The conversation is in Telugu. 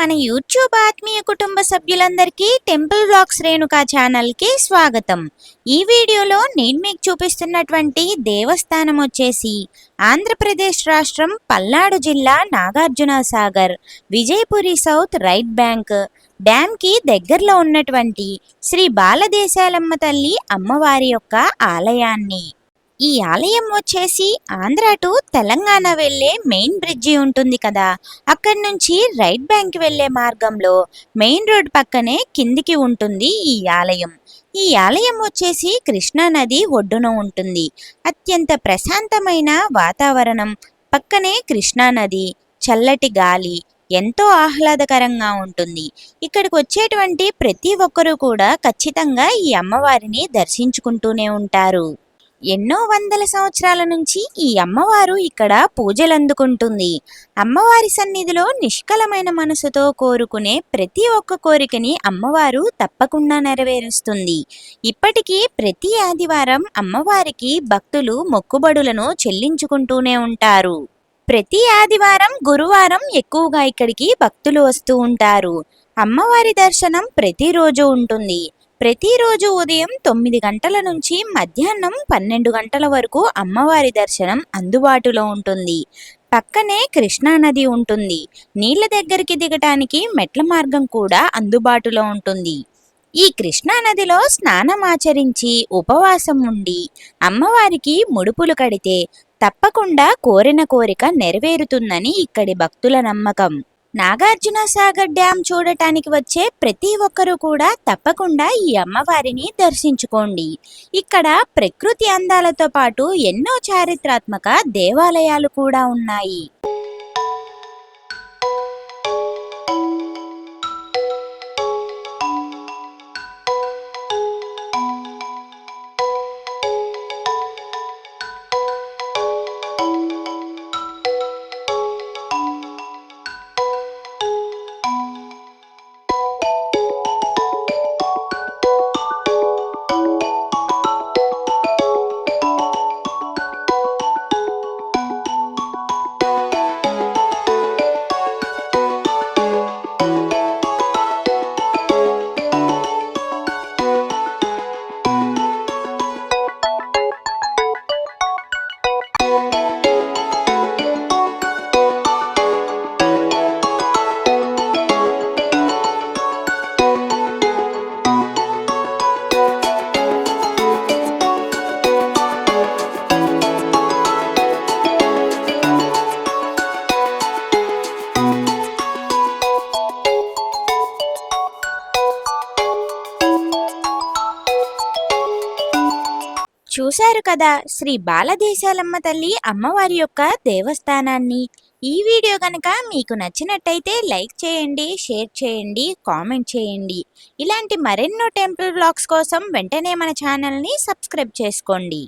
మన యూట్యూబ్ ఆత్మీయ కుటుంబ సభ్యులందరికీ టెంపుల్ వ్లాగ్స్ రేణుకా ఛానల్కి స్వాగతం. ఈ వీడియోలో నేను మీకు చూపిస్తున్నటువంటి దేవస్థానం వచ్చేసి ఆంధ్రప్రదేశ్ రాష్ట్రం పల్నాడు జిల్లా Nagarjuna Sagar Vijayapuri south right bank డ్యామ్కి దగ్గరలో ఉన్నటువంటి శ్రీ బాలదేశాలమ్మ తల్లి అమ్మవారి యొక్క ఆలయాన్ని. ఈ ఆలయం వచ్చేసి ఆంధ్ర టు తెలంగాణ వెళ్ళే మెయిన్ బ్రిడ్జి ఉంటుంది కదా, అక్కడి నుంచి రైట్ బ్యాంక్ వెళ్ళే మార్గంలో మెయిన్ రోడ్ పక్కనే కిందికి ఉంటుంది ఈ ఆలయం. ఈ ఆలయం వచ్చేసి కృష్ణా నది ఒడ్డున ఉంటుంది. అత్యంత ప్రశాంతమైన వాతావరణం, పక్కనే కృష్ణా నది, చల్లటి గాలి ఎంతో ఆహ్లాదకరంగా ఉంటుంది. ఇక్కడికి వచ్చేటువంటి ప్రతి ఒక్కరూ కూడా ఖచ్చితంగా ఈ అమ్మవారిని దర్శించుకుంటూనే ఉంటారు. ఎన్నో వందల సంవత్సరాల నుంచి ఈ అమ్మవారు ఇక్కడ పూజలు అందుకుంటుంది. అమ్మవారి సన్నిధిలో నిష్కలమైన మనసుతో కోరుకునే ప్రతి ఒక్క కోరికని అమ్మవారు తప్పకుండా నెరవేరుస్తుంది. ఇప్పటికీ ప్రతి ఆదివారం అమ్మవారికి భక్తులు మొక్కుబడులను చెల్లించుకుంటూనే ఉంటారు. ప్రతి ఆదివారం, గురువారం ఎక్కువగా ఇక్కడికి భక్తులు వస్తూ ఉంటారు. అమ్మవారి దర్శనం ప్రతిరోజు ఉంటుంది. ప్రతిరోజు ఉదయం 9 గంటల నుంచి మధ్యాహ్నం 12 గంటల వరకు అమ్మవారి దర్శనం అందుబాటులో ఉంటుంది. పక్కనే కృష్ణా నది ఉంటుంది. నీళ్ల దగ్గరికి దిగటానికి మెట్ల మార్గం కూడా అందుబాటులో ఉంటుంది. ఈ కృష్ణా నదిలో స్నానం ఆచరించి ఉపవాసం ఉండి అమ్మవారికి ముడుపులు కడితే తప్పకుండా కోరిన కోరిక నెరవేరుతుందని ఇక్కడి భక్తుల నమ్మకం. నాగార్జున సాగర్ డ్యామ్ చూడటానికి వచ్చే ప్రతి ఒక్కరూ కూడా తప్పకుండా ఈ అమ్మవారిని దర్శించుకోండి. ఇక్కడ ప్రకృతి అందాలతో పాటు ఎన్నో చారిత్రాత్మక దేవాలయాలు కూడా ఉన్నాయి. చూశారు కదా శ్రీ బాలదేశాలమ్మ తల్లి అమ్మవారి యొక్క దేవస్థానాన్ని. ఈ వీడియో కనుక మీకు నచ్చినట్టయితే లైక్ చేయండి, షేర్ చేయండి, కామెంట్ చేయండి. ఇలాంటి మరెన్నో టెంపుల్ వ్లాగ్స్ కోసం వెంటనే మన ఛానల్ని సబ్స్క్రైబ్ చేసుకోండి.